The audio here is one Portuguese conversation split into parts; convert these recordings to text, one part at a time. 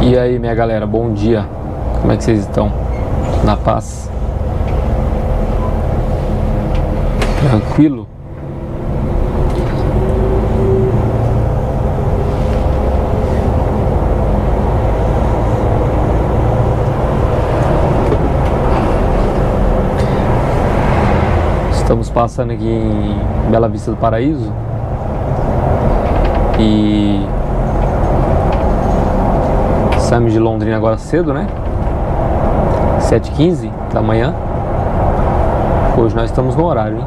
E aí, minha galera, bom dia. Como é que vocês estão? Na paz? Tranquilo? Estamos passando aqui em Bela Vista do Paraíso e saímos de Londrina agora cedo, né? 7h15 da manhã. Hoje nós estamos no horário, hein?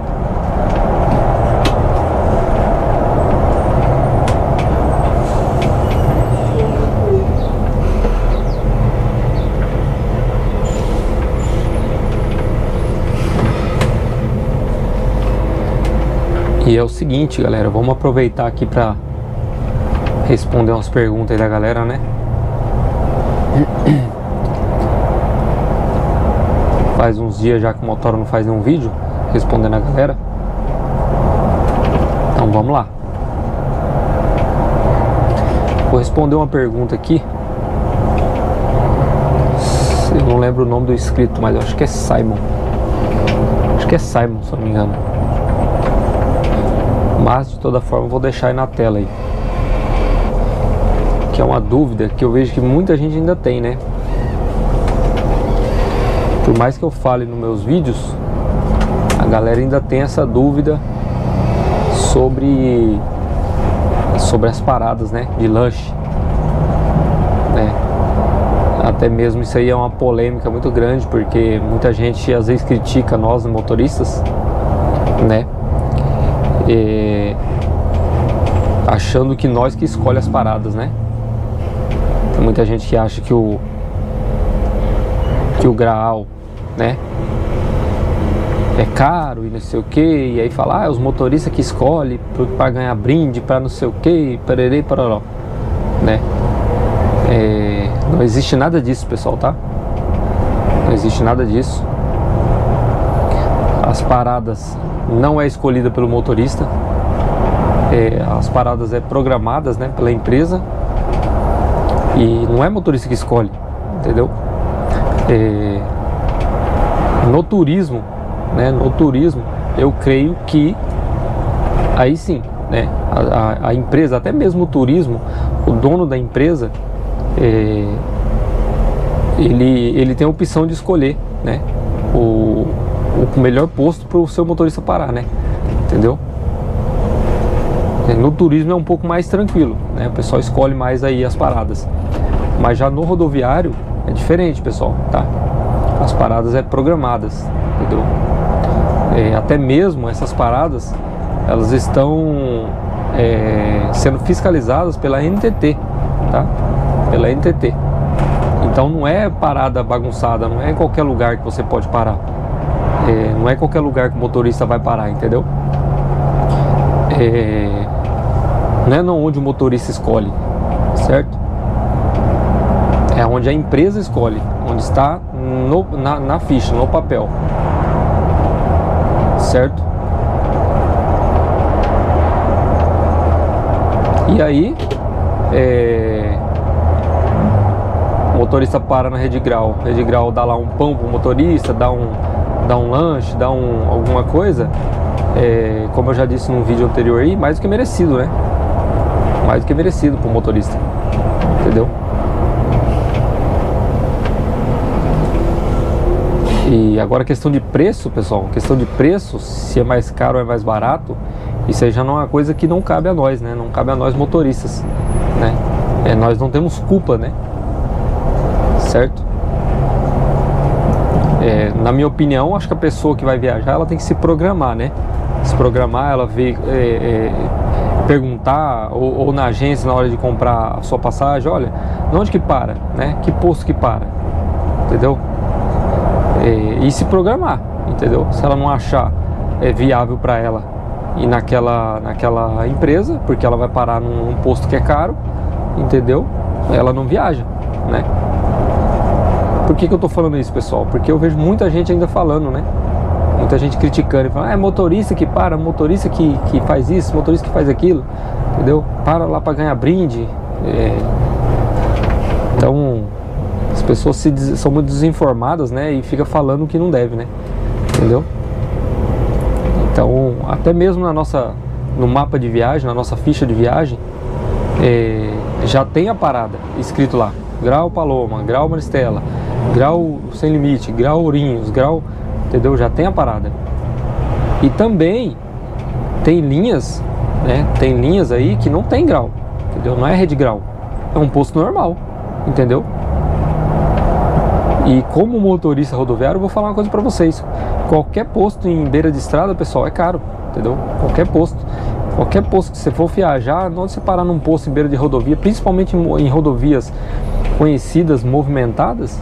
E é o seguinte, galera, vamos aproveitar aqui pra responder umas perguntas aí da galera, né? Faz uns dias já que o Motoro não faz nenhum vídeo respondendo a galera. Então vamos lá. Vou responder uma pergunta aqui. Eu não lembro o nome do inscrito, mas eu acho que é Simon. Acho que é Simon, se eu não me engano. Mas de toda forma eu vou deixar aí na tela aí. Que é uma dúvida que eu vejo que muita gente ainda tem, né? Por mais que eu fale nos meus vídeos, a galera ainda tem essa dúvida sobre as paradas, né? De lanche, né? Até mesmo isso aí é uma polêmica muito grande, porque muita gente às vezes critica nós, motoristas, né? Achando que nós que escolhe as paradas, né? Tem muita gente que acha que o Graal, né, é caro e não sei o que, e aí fala, os motoristas que escolhem para ganhar brinde, para não sei o que, pererê, pararó, né? Não existe nada disso, pessoal, tá? Não existe nada disso. As paradas não é escolhida pelo motorista, as paradas é programadas, né, pela empresa, e não é motorista que escolhe, entendeu? No turismo, né, no turismo eu creio que aí sim, né, a empresa, até mesmo o turismo, o dono da empresa, ele tem a opção de escolher, né, o melhor posto para o seu motorista parar, né? Entendeu? No turismo é um pouco mais tranquilo, né? O pessoal escolhe mais aí as paradas. Mas já no rodoviário é diferente, pessoal, tá? As paradas é programadas, entendeu? Até mesmo essas paradas, elas estão sendo fiscalizadas pela NTT, tá? Pela NTT. Então não é parada bagunçada, não é em qualquer lugar que você pode parar. Não é qualquer lugar que o motorista vai parar, entendeu? Não é onde o motorista escolhe, certo? É onde a empresa escolhe, onde está na ficha, no papel, certo? E aí, o motorista para na Rede Grau dá lá um pão pro motorista, dá um lanche, dá alguma coisa, como eu já disse num vídeo anterior aí, mais do que merecido, né? Mais do que merecido pro motorista, entendeu? E agora a questão de preço, pessoal, questão de preço, se é mais caro ou é mais barato, isso aí já não é uma coisa que não cabe a nós, né? Não cabe a nós motoristas, né? Nós não temos culpa, né? Certo? Na minha opinião, acho que a pessoa que vai viajar, ela tem que se programar, né? Se programar, ela ver, perguntar, ou na agência, na hora de comprar a sua passagem, olha, onde que para, né? Que posto que para, entendeu? E se programar, entendeu? Se ela não achar viável para ela ir naquela empresa, porque ela vai parar num posto que é caro, entendeu? Ela não viaja, né? Por que eu tô falando isso, pessoal? Porque eu vejo muita gente ainda falando, né? Muita gente criticando e falando, é motorista que para, motorista que faz isso, motorista que faz aquilo, entendeu? Para lá para ganhar brinde. Então, as pessoas são muito desinformadas, né? E fica falando o que não deve, né? Entendeu? Então, até mesmo no mapa de viagem, na nossa ficha de viagem, já tem a parada escrito lá: Grau Paloma, Grau Maristela, Grau Sem Limite, Grau Ourinhos, Grau... Entendeu? Já tem a parada. E também tem linhas, né? Tem linhas aí que não tem grau, entendeu? Não é rede grau, é um posto normal, entendeu? E como motorista rodoviário, eu vou falar uma coisa pra vocês: qualquer posto em beira de estrada, pessoal, é caro, entendeu? Qualquer posto que você for viajar, não você parar num posto em beira de rodovia, principalmente em rodovias conhecidas, movimentadas,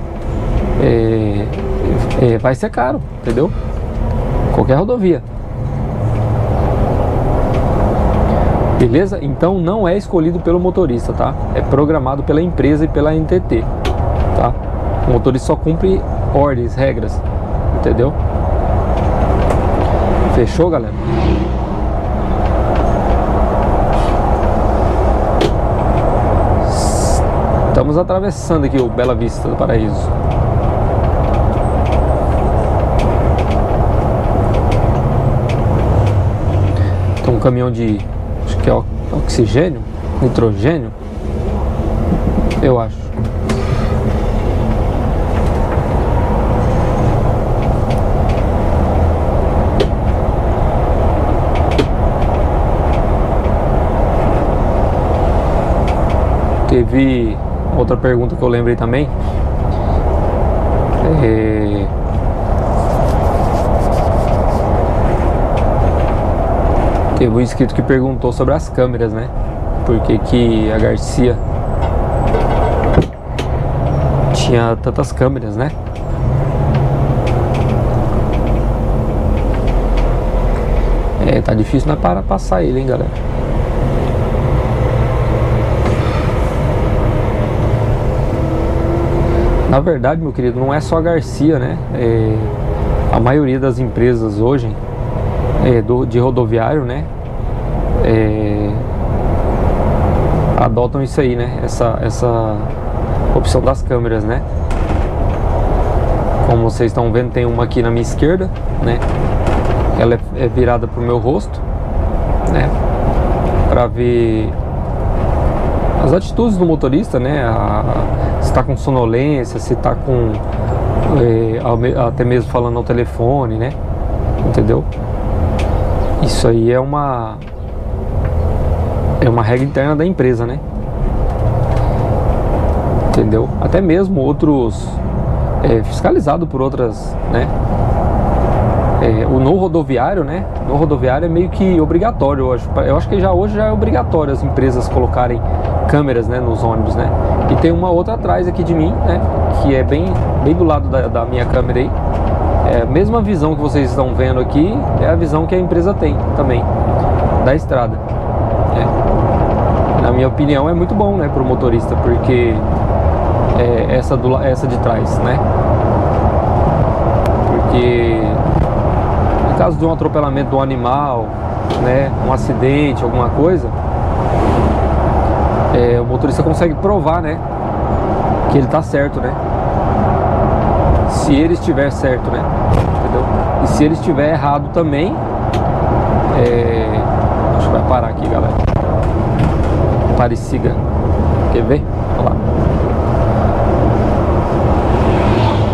vai ser caro, entendeu? Qualquer rodovia. Beleza? Então não é escolhido pelo motorista, tá? É programado pela empresa e pela NTT, tá? O motorista só cumpre ordens, regras, entendeu? Fechou, galera? Estamos atravessando aqui o Bela Vista do Paraíso. Tem um caminhão de, acho que é oxigênio, nitrogênio, eu acho. Teve outra pergunta que eu lembrei também. Teve um inscrito que perguntou sobre as câmeras, né? Por que a Garcia tinha tantas câmeras, né? Tá difícil, não é para passar ele, hein, galera? Na verdade, meu querido, não é só a Garcia, né? A maioria das empresas hoje de rodoviário, né? Adotam isso aí, né? Essa opção das câmeras, né? Como vocês estão vendo, tem uma aqui na minha esquerda, né? Ela é virada pro meu rosto, né? Para ver as atitudes do motorista, né? Se está com sonolência, se está com até mesmo falando ao telefone, né? Entendeu? Isso aí é uma regra interna da empresa, né? Entendeu? Até mesmo outros fiscalizado por outras, né? O no rodoviário, né? No rodoviário é meio que obrigatório, eu acho que hoje já é obrigatório as empresas colocarem câmeras, né, nos ônibus, né? E tem uma outra atrás aqui de mim, né? Que é bem do lado da minha câmera aí. A mesma visão que vocês estão vendo aqui é a visão que a empresa tem também da estrada. Na minha opinião é muito bom, né, para o motorista, porque essa de trás, né? Porque no caso de um atropelamento de um animal, né, um acidente, alguma coisa, o motorista consegue provar, né, que ele está certo, né? Se ele estiver certo, né? Entendeu? E se ele estiver errado também, acho que vai parar aqui, galera. Pare e siga. Quer ver? Olha lá.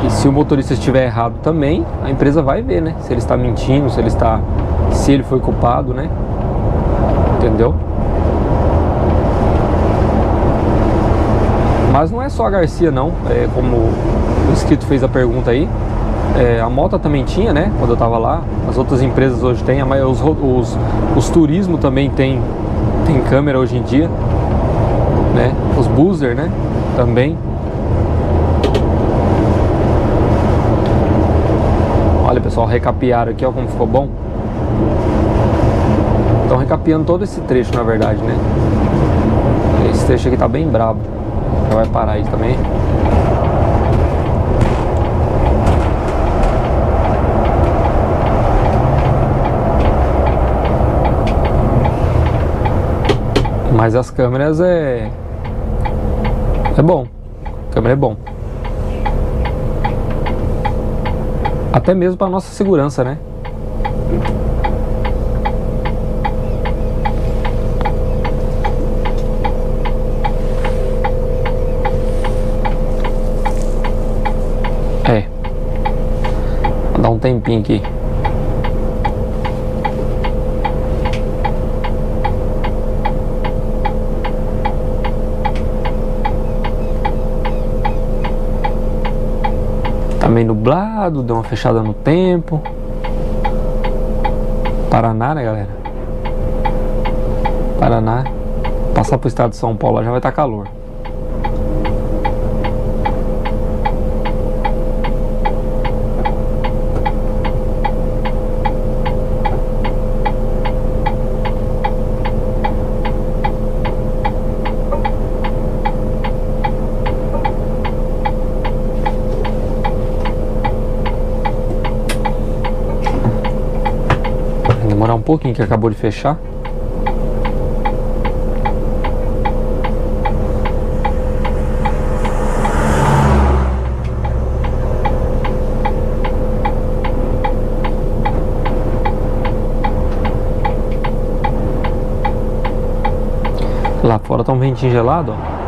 E se o motorista estiver errado também, a empresa vai ver, né? Se ele está mentindo, se ele foi culpado, né? Entendeu? Mas não é só a Garcia, não. Como o inscrito fez a pergunta aí, a Mota também tinha, né? Quando eu tava lá. As outras empresas hoje tem, os turismo também tem câmera hoje em dia, né? Os buzzer, né? Também. Olha, pessoal, recapearam aqui, ó, como ficou bom. Estão recapeando todo esse trecho, na verdade, né? Esse trecho aqui tá bem brabo. Já vai parar aí também. Mas as câmeras é bom. câmera é bom. Até mesmo para nossa segurança, né? Vou dar um tempinho aqui. Tá meio nublado, deu uma fechada no tempo. Paraná, né, galera? Paraná. Passar pro estado de São Paulo lá já vai estar calor. Demorar um pouquinho que acabou de fechar. Lá fora tá um ventinho gelado, ó.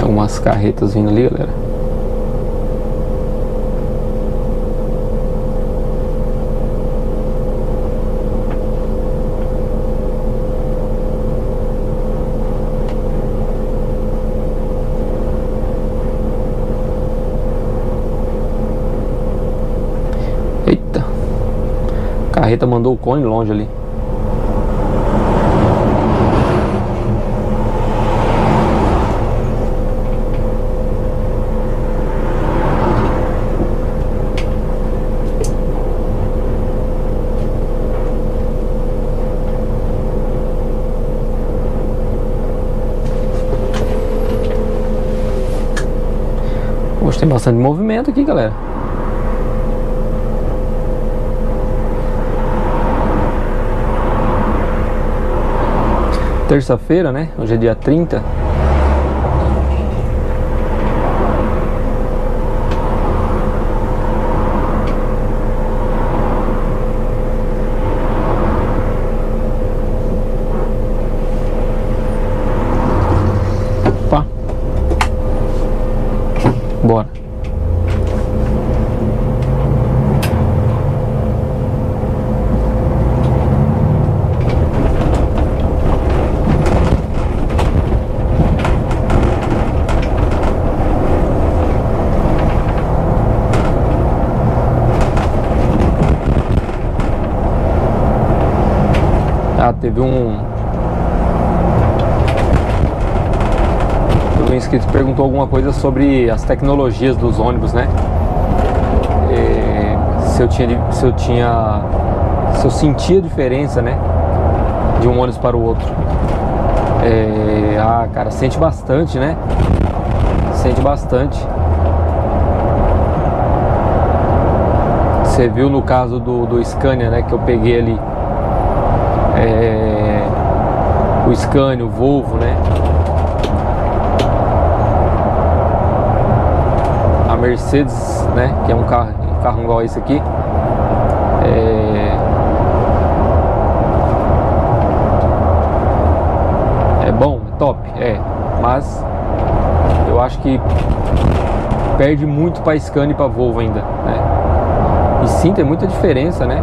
Umas carretas vindo ali, galera. Eita, a carreta mandou o cone longe ali. Hoje tem bastante movimento aqui, galera. Terça-feira, né? Hoje é dia 30. Opa. Bora. Teve um inscrito que perguntou alguma coisa sobre as tecnologias dos ônibus, né? Se eu sentia a diferença, né, de um ônibus para o outro. Cara, sente bastante, né? Sente bastante. Você viu no caso do Scania, né, que eu peguei ali. O Scania, o Volvo, né? A Mercedes, né? Que é um carro igual a esse aqui. É bom, é top, mas eu acho que perde muito para Scania e para Volvo ainda, né? E sim, tem muita diferença, né?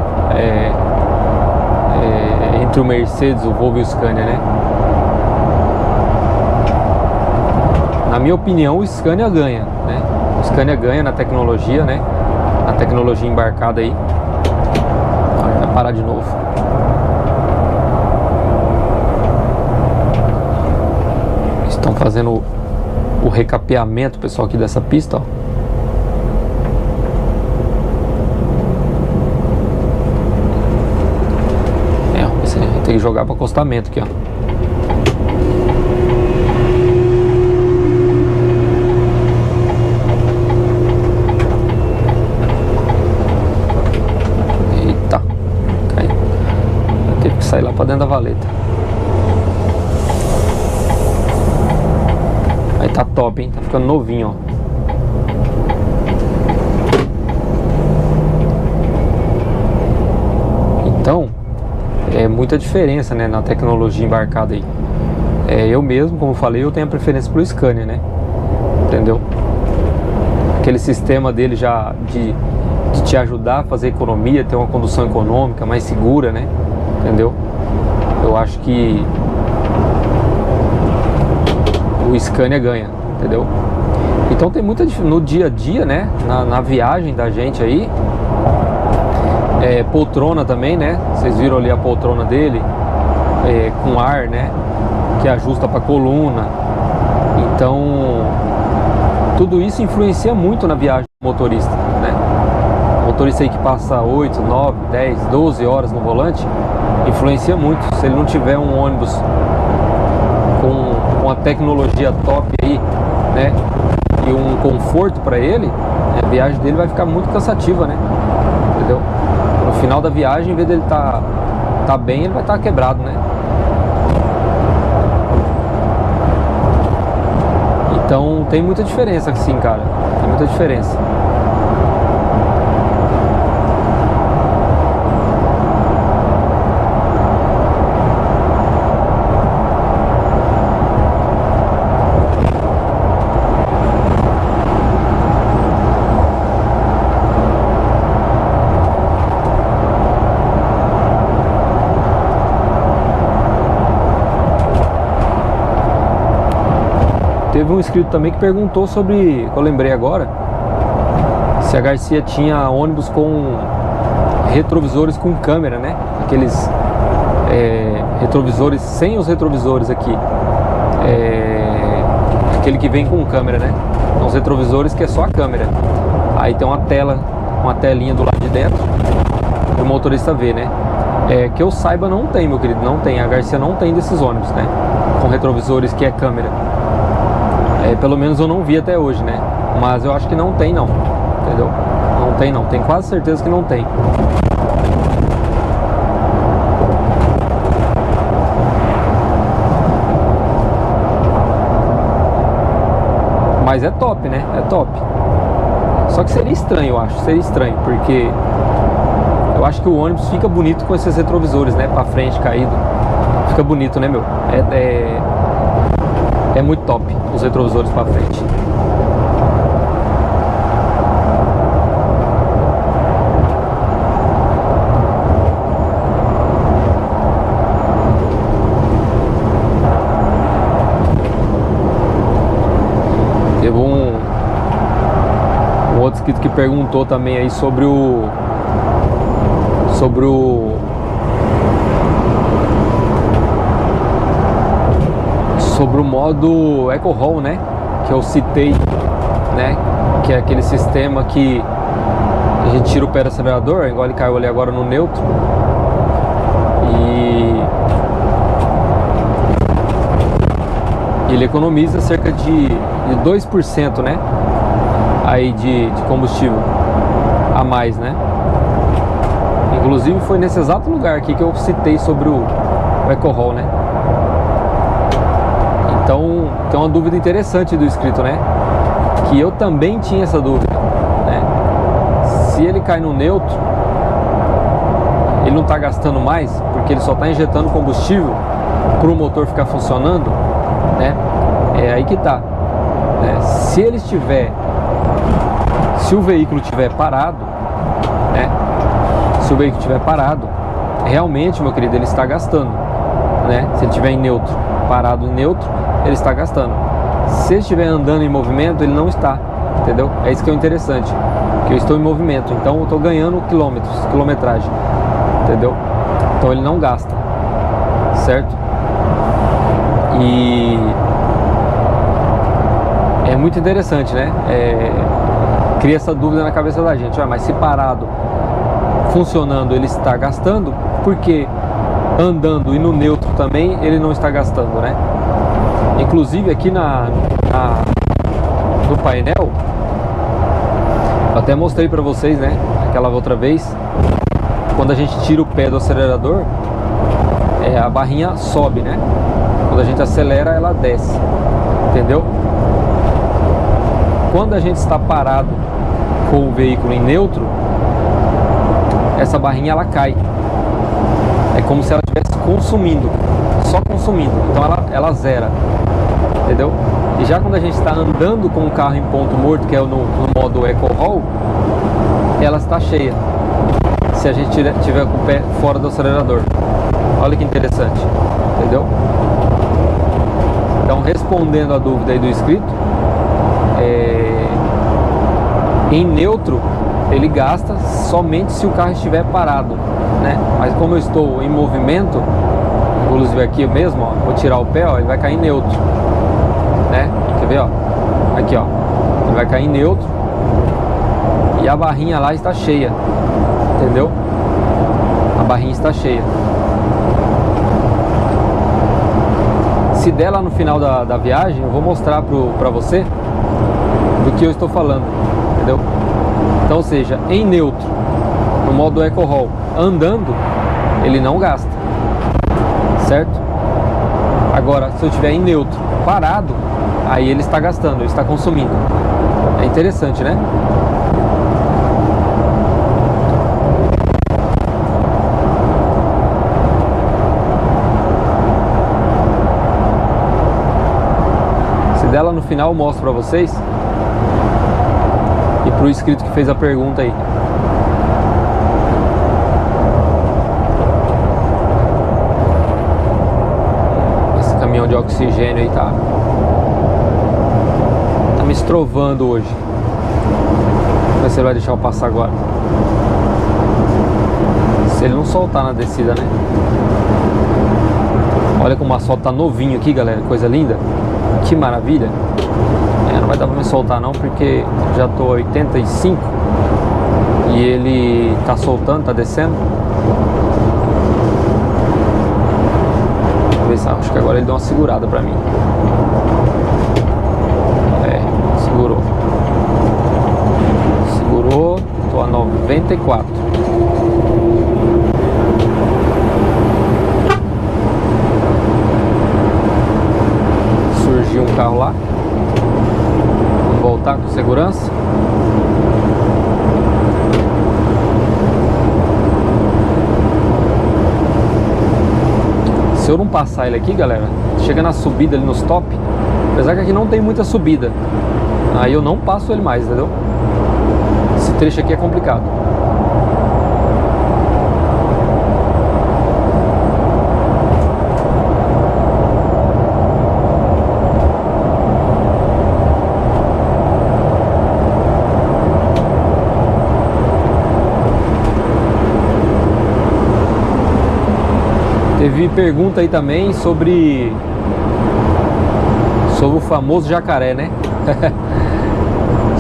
Entre o Mercedes, o Volvo e o Scania, né? Na minha opinião, o Scania ganha, né? O Scania ganha na tecnologia, né? Na tecnologia embarcada aí. parar de novo. Estão fazendo o recapeamento, pessoal, aqui dessa pista, ó. Você tem que jogar para acostamento aqui, ó. Eita, caiu. Teve que sair lá para dentro da valeta. Aí tá top, hein? Tá ficando novinho, ó. Então, é muita diferença, né, na tecnologia embarcada aí. Eu mesmo, como eu falei, eu tenho a preferência pro Scania, né? Entendeu? Aquele sistema dele já de te ajudar a fazer economia, ter uma condução econômica mais segura, né? Entendeu? Eu acho que o Scania ganha, entendeu? Então tem muita diferença no dia a dia, né? Na viagem da gente aí. Poltrona também, né? Vocês viram ali a poltrona dele, com ar, né? Que ajusta para coluna. Então, tudo isso influencia muito na viagem do motorista, né? O motorista aí que passa 8, 9, 10, 12 horas no volante, influencia muito. Se ele não tiver um ônibus com a tecnologia top aí, né? E um conforto para ele, a viagem dele vai ficar muito cansativa, né? Entendeu? No final da viagem, em vez dele tá bem, ele vai estar quebrado, né? Então tem muita diferença, sim, cara. Tem muita diferença. Teve um inscrito também que perguntou sobre, eu lembrei agora, se a Garcia tinha ônibus com retrovisores com câmera, né? Aqueles retrovisores sem os retrovisores aqui. Aquele que vem com câmera, né? São os retrovisores que é só a câmera. Aí tem uma tela, uma telinha do lado de dentro e o motorista vê, né? Que eu saiba, não tem, meu querido, não tem. A Garcia não tem desses ônibus, né? Com retrovisores que é câmera. Pelo menos eu não vi até hoje, né? Mas eu acho que não tem, não. Entendeu? Não tem, não. Tenho quase certeza que não tem. Mas é top, né? É top. Só que seria estranho, eu acho. Seria estranho, porque eu acho que o ônibus fica bonito com esses retrovisores, né? Pra frente, caído. Fica bonito, né, meu? É muito top os retrovisores para frente. Teve um outro inscrito que perguntou também aí sobre o modo Eco Roll, né? Que eu citei, né? Que é aquele sistema que a gente tira o pé do acelerador, igual ele caiu ali agora no neutro. E ele economiza cerca de 2%, né? Aí de combustível a mais, né? Inclusive foi nesse exato lugar aqui que eu citei sobre o Eco Roll, né? Então, tem uma dúvida interessante do inscrito, né? Que eu também tinha essa dúvida, né? Se ele cai no neutro, ele não está gastando mais, porque ele só está injetando combustível para o motor ficar funcionando, né? É aí que tá, né? Se o veículo estiver parado, né? Se o veículo estiver parado, realmente, meu querido, ele está gastando, né? Se ele estiver em neutro, parado em neutro, ele está gastando. Se ele estiver andando em movimento, ele não está, entendeu? É isso que é o interessante, que eu estou em movimento, então eu estou ganhando quilômetros, quilometragem. entendeu? Então ele não gasta, certo? E é muito interessante, né? Cria essa dúvida na cabeça da gente, mas se parado, funcionando, ele está gastando, porque andando e no neutro também ele não está gastando, né? Inclusive aqui no painel, eu até mostrei para vocês, né? Aquela outra vez, quando a gente tira o pé do acelerador, a barrinha sobe, né? Quando a gente acelera, ela desce, entendeu? Quando a gente está parado com o veículo em neutro, essa barrinha ela cai. É como se ela estivesse consumindo, só consumindo. Então ela zera, entendeu? E já quando a gente está andando com o carro em ponto morto, que é no modo Eco Roll, ela está cheia, se a gente tiver com o pé fora do acelerador. Olha que interessante, entendeu? Então, respondendo a dúvida aí do inscrito, em neutro ele gasta somente se o carro estiver parado, né? Mas como eu estou em movimento, inclusive aqui mesmo, ó, vou tirar o pé, ó, ele vai cair em neutro, né? Quer ver, ó? Aqui, ó, ele vai cair em neutro e a barrinha lá está cheia, entendeu? A barrinha está cheia. Se der lá no final da viagem, eu vou mostrar para você do que eu estou falando, entendeu? Então, ou seja, em neutro, no modo Eco Roll, andando, ele não gasta, certo? Agora, se eu estiver em neutro, parado, aí ele está gastando, ele está consumindo. É interessante, né? Se der lá no final, eu mostro para vocês. E pro inscrito que fez a pergunta aí. Esse caminhão de oxigênio aí tá me estrovando hoje. Vamos ver se ele vai deixar eu passar agora. Se ele não soltar na descida, né? Olha como o asfalto tá novinho aqui, galera. Coisa linda. Que maravilha. Não vai dar pra me soltar não, porque já tô 85 e ele tá soltando, tá descendo. Vamos ver se acho que agora ele deu uma segurada pra mim. Segurou. Segurou, tô a 94. Surgiu um carro lá. Voltar com segurança. Se eu não passar ele aqui, galera, chega na subida ali nos top, apesar que aqui não tem muita subida, aí eu não passo ele mais, entendeu? Esse trecho aqui é complicado. Teve pergunta aí também sobre o famoso jacaré, né?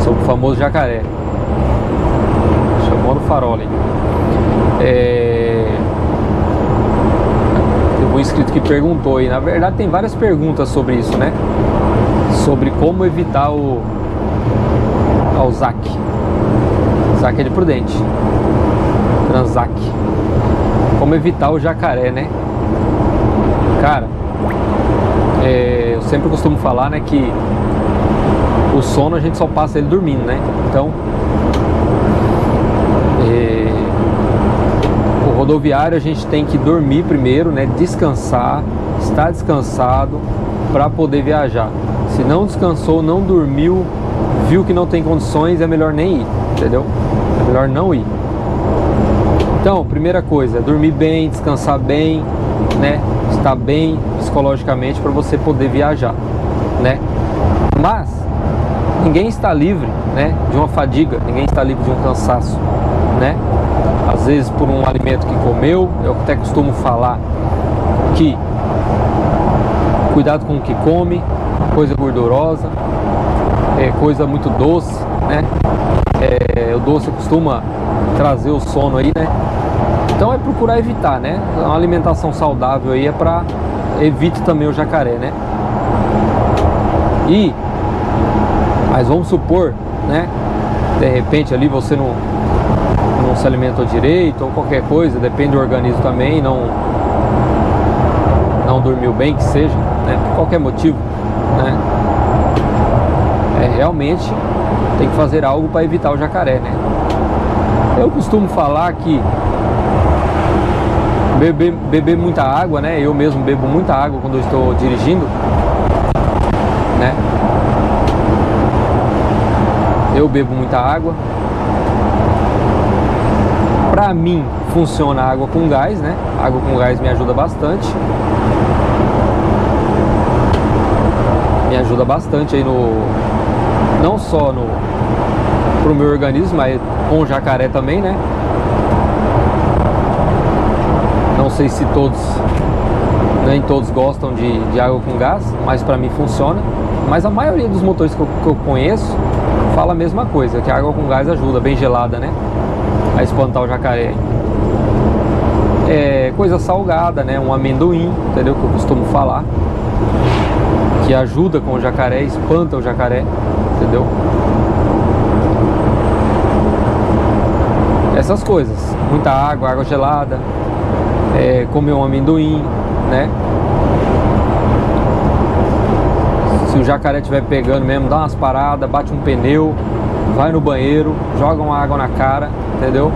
Sobre o famoso jacaré. Chamou no farol ali. Teve um inscrito que perguntou aí. Na verdade tem várias perguntas sobre isso, né? Sobre como evitar o ZAC. ZAC é de Prudente. Transac. Como evitar o jacaré, né? Cara, eu sempre costumo falar, né, que o sono a gente só passa ele dormindo, né? Então, o rodoviário a gente tem que dormir primeiro, né? Descansar, estar descansado para poder viajar. Se não descansou, não dormiu, viu que não tem condições, é melhor nem ir, entendeu? É melhor não ir. Então, primeira coisa, dormir bem, descansar bem, né? Estar bem psicologicamente para você poder viajar, né? Mas ninguém está livre, né, de uma fadiga, ninguém está livre de um cansaço, né? às vezes por um alimento que comeu. Eu até costumo falar que cuidado com o que come, coisa gordurosa, coisa muito doce, né? O doce costuma trazer o sono aí, né? Então é procurar evitar, né? Uma alimentação saudável aí é para evite também o jacaré, né? Mas vamos supor, né? De repente ali você não se alimentou direito ou qualquer coisa, depende do organismo também, não dormiu bem, que seja, né? Por qualquer motivo, né? Realmente tem que fazer algo para evitar o jacaré, né? Eu costumo falar que beber muita água, né? Eu mesmo bebo muita água quando eu estou dirigindo, né? Eu bebo muita água. Pra mim funciona a água com gás, né? A água com gás me ajuda bastante. Me ajuda bastante aí não só pro meu organismo, mas com o jacaré também, né? Não sei se nem todos gostam de água com gás, mas pra mim funciona. Mas a maioria dos motores que eu conheço fala a mesma coisa, que a água com gás ajuda, bem gelada, né? A espantar o jacaré. Coisa salgada, né? Um amendoim, entendeu? Que eu costumo falar, que ajuda com o jacaré, espanta o jacaré, entendeu? Essas coisas, muita água gelada, comer um amendoim, né? Se o jacaré estiver pegando mesmo, dá umas paradas, bate um pneu, vai no banheiro, joga uma água na cara, entendeu?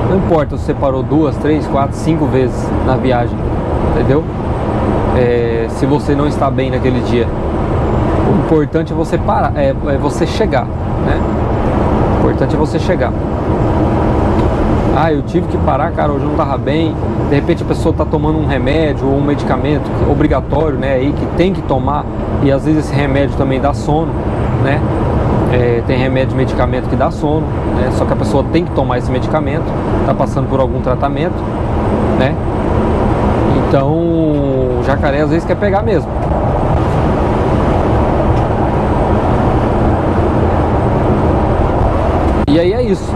Não importa se você parou 2, 3, 4, 5 vezes na viagem, entendeu? Se você não está bem naquele dia, o importante é você parar, é você chegar, né? O importante é você chegar. Eu tive que parar, cara, hoje eu não estava bem. De repente a pessoa está tomando um remédio ou um medicamento obrigatório, né? Aí que tem que tomar, e às vezes esse remédio também dá sono, né? Tem remédio e medicamento que dá sono, né? Só que a pessoa tem que tomar esse medicamento, está passando por algum tratamento, né? Então o jacaré às vezes quer pegar mesmo. E aí é isso.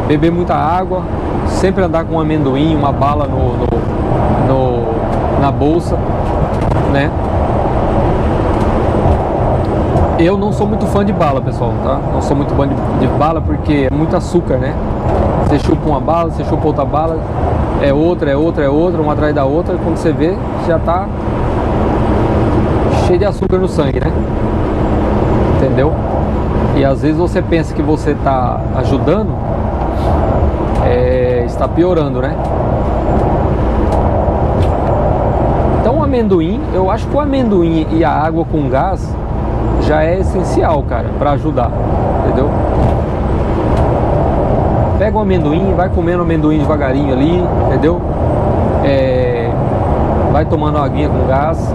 Beber muita água, sempre andar com um amendoim, uma bala na bolsa, né? Eu não sou muito fã de bala, pessoal, tá? Não sou muito fã de bala porque é muito açúcar, né? Você chupa uma bala, você chupa outra bala, é outra, uma atrás da outra, quando você vê, já tá cheio de açúcar no sangue, né? Entendeu? E às vezes você pensa que você tá ajudando, está piorando, né? Então o amendoim, eu acho que o amendoim e a água com gás já é essencial, cara, para ajudar, entendeu? Pega o amendoim, vai comendo o amendoim devagarinho ali, entendeu? Vai tomando uma aguinha com gás,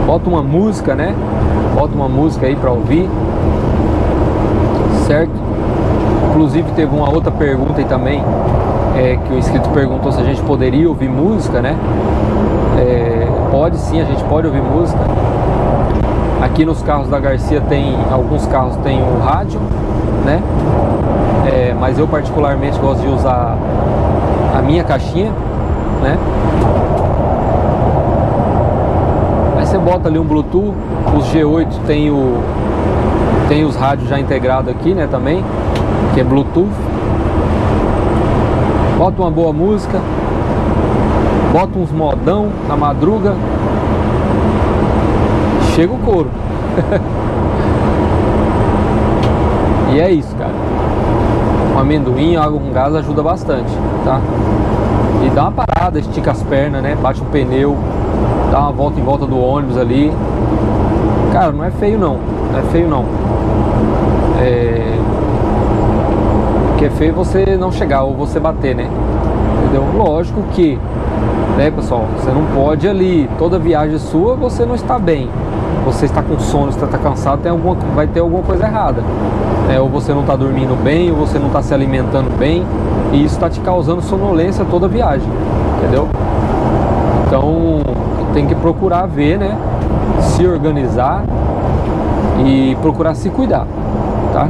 bota uma música, né? Bota uma música aí para ouvir, certo? Inclusive teve uma outra pergunta aí também, que o inscrito perguntou se a gente poderia ouvir música, né? Pode sim, a gente pode ouvir música. Aqui nos carros da Garcia alguns carros tem um rádio, né? Mas eu particularmente gosto de usar a minha caixinha, né? Aí você bota ali um Bluetooth, os G8 tem os rádios já integrados aqui, né, também, que é Bluetooth. Bota uma boa música, bota uns modão na madruga, chega o couro. E é isso, cara. Um amendoim, água com gás ajuda bastante, tá? E dá uma parada, estica as pernas, né? Bate um pneu, dá uma volta em volta do ônibus ali. Cara, não é feio não. Não é feio não. O que é feio você não chegar ou você bater, né? Entendeu? Lógico que, né, pessoal, você não pode ali, toda viagem sua você não está bem, você está com sono, você está cansado, vai ter alguma coisa errada. Ou você não está dormindo bem, ou você não está se alimentando bem, e isso está te causando sonolência toda a viagem, entendeu? Então tem que procurar ver, né? Se organizar e procurar se cuidar, tá?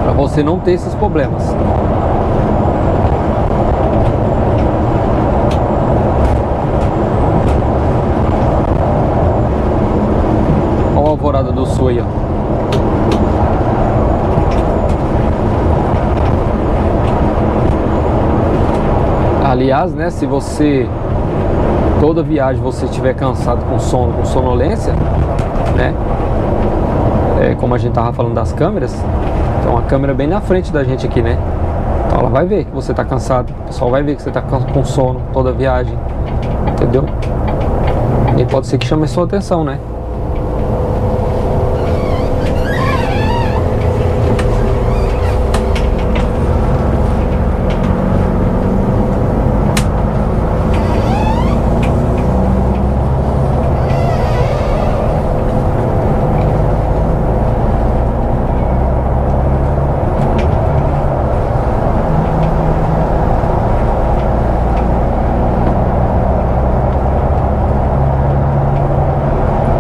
Para você não ter esses problemas. Olha a Alvorada do Sul aí, ó. Aliás, né, se você toda viagem você estiver cansado, com sono, com sonolência, né, como a gente tava falando das câmeras, então a câmera bem na frente da gente aqui, né, então ela vai ver que você tá cansado, o pessoal vai ver que você tá com sono toda viagem, entendeu? E pode ser que chame a sua atenção, né?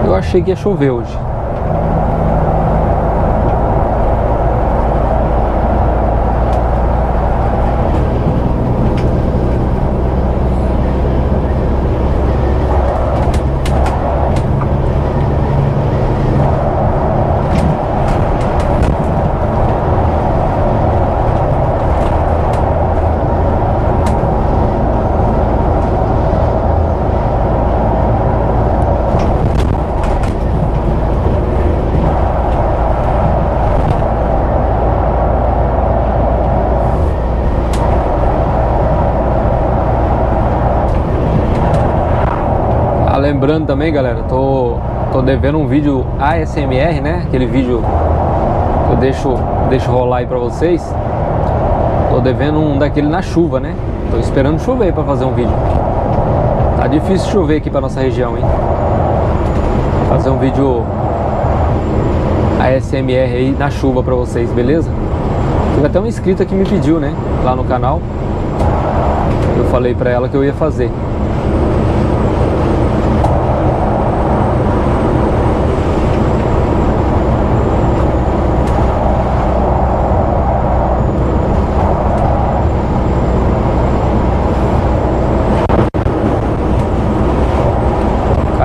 Eu achei que ia chover hoje. Lembrando também, galera, tô devendo um vídeo ASMR, né? Aquele vídeo que eu deixo rolar aí pra vocês. Tô devendo um daquele na chuva, né? Tô esperando chover pra fazer um vídeo. Tá difícil chover aqui pra nossa região, hein? Fazer um vídeo ASMR aí na chuva pra vocês, beleza? Teve até uma inscrita que me pediu, né? Lá no canal. Eu falei pra ela que eu ia fazer.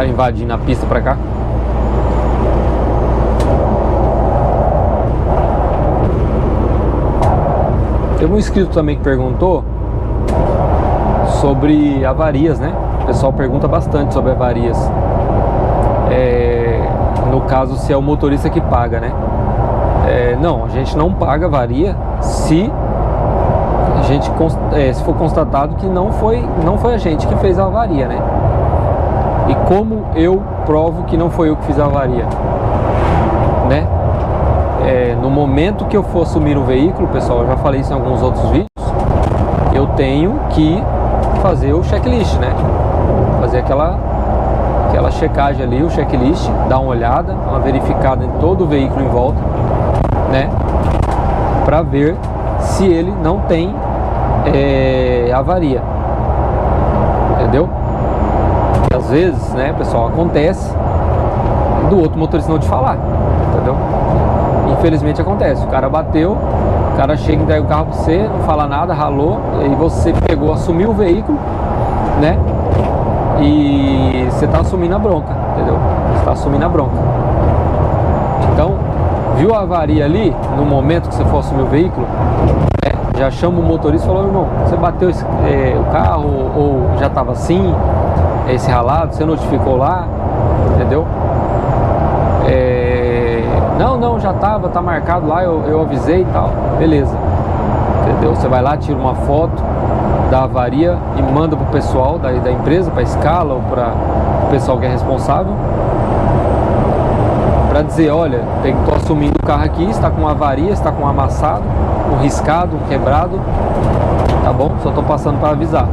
Invadindo a pista pra cá. Teve um inscrito também que perguntou sobre avarias, né? O pessoal pergunta bastante sobre avarias. No caso, se é o motorista que paga, né? Não, a gente não paga avaria se se for constatado que não foi a gente que fez a avaria, né? E como eu provo que não foi eu que fiz a avaria, né? No momento que eu for assumir o veículo, pessoal, eu já falei isso em alguns outros vídeos, eu tenho que fazer o checklist, né? Fazer aquela checagem ali, o checklist, dar uma olhada, uma verificada em todo o veículo em volta, né? Para ver se ele não tem avaria, entendeu? Às vezes, né, pessoal, acontece do outro motorista não te falar, entendeu? Infelizmente acontece, o cara bateu, o cara chega, entrega o carro pra você, não fala nada, ralou, e aí você pegou, assumiu o veículo, né? E você tá assumindo a bronca, entendeu? Você tá assumindo a bronca. Então, viu a avaria ali, no momento que você for assumir o veículo, já chama o motorista e fala: irmão, você bateu o carro, ou já tava assim, esse ralado, você notificou lá, entendeu? Não, já tá marcado lá, eu avisei e tal, beleza, entendeu? Você vai lá, tira uma foto da avaria e manda pro pessoal da empresa, pra escala ou para o pessoal que é responsável, para dizer: olha, tô assumindo o carro aqui, está com uma avaria, está com um amassado, um riscado, um quebrado, tá bom? Só tô passando para avisar,